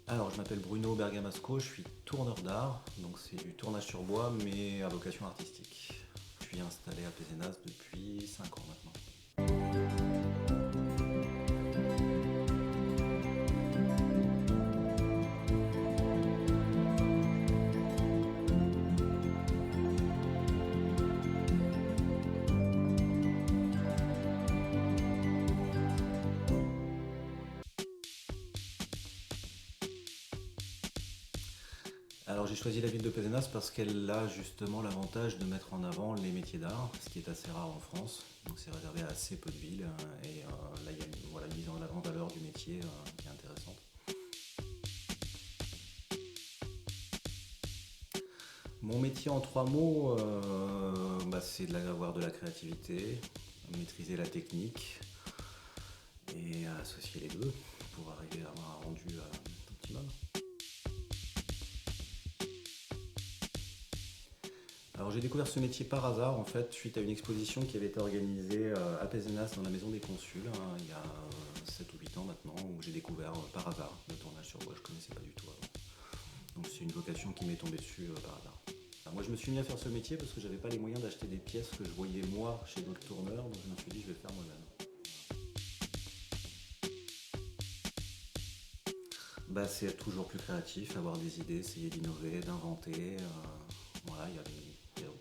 Alors, je m'appelle Bruno Bergamasco, je suis tourneur d'art, donc c'est du tournage sur bois, mais à vocation artistique. Je suis installé à Pézenas depuis 5 ans maintenant. Alors, j'ai choisi la ville de Pézenas parce qu'elle a justement l'avantage de mettre en avant les métiers d'art, ce qui est assez rare en France. Donc, c'est réservé à assez peu de villes, et là, il y a voilà, une mise en avant valeur du métier qui est intéressante. Mon métier en 3 mots, c'est d'avoir de la créativité, maîtriser la technique et associer les deux pour arriver à avoir un rendu optimum. Alors j'ai découvert ce métier par hasard en fait suite à une exposition qui avait été organisée à Pézenas dans la maison des consuls il y a 7 ou 8 ans maintenant, où j'ai découvert par hasard le tournage sur bois, je ne connaissais pas du tout avant. Donc c'est une vocation qui m'est tombée dessus par hasard. Alors, moi je me suis mis à faire ce métier parce que j'avais pas les moyens d'acheter des pièces que je voyais moi chez d'autres tourneurs, donc je me suis dit je vais le faire moi-même. C'est être toujours plus créatif, avoir des idées, essayer d'innover, d'inventer. Voilà, il y a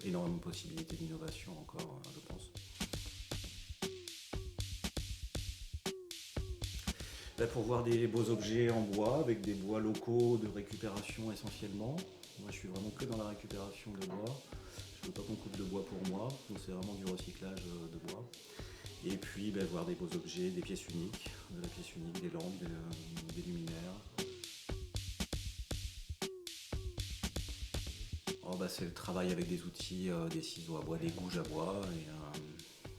énormément de possibilités d'innovation encore, je pense. Pour voir des beaux objets en bois, avec des bois locaux de récupération essentiellement. Moi je suis vraiment que dans la récupération de bois. Je ne veux pas qu'on coupe de bois pour moi, donc c'est vraiment du recyclage de bois. Et puis voir des beaux objets, des pièces uniques, de la pièce unique, des lampes, des luminaires. C'est le travail avec des outils, des ciseaux à bois, des gouges à bois, et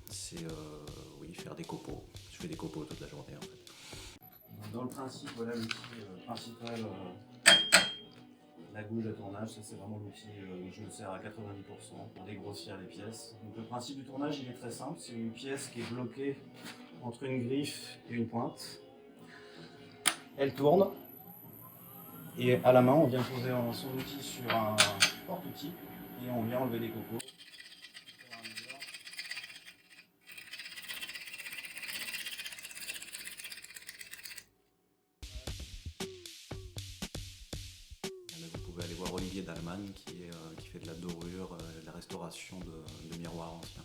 c'est oui, faire des copeaux. Je fais des copeaux toute la journée en fait. Dans le principe, voilà l'outil principal, la gouge à tournage, ça c'est vraiment l'outil où je me sers à 90% pour dégrossir les pièces. Donc le principe du tournage il est très simple, c'est une pièce qui est bloquée entre une griffe et une pointe. Elle tourne, et à la main on vient poser son outil sur un porte-outil et on vient enlever des copeaux. Vous pouvez aller voir Olivier Dallman qui fait de la dorure, de la restauration de miroirs anciens.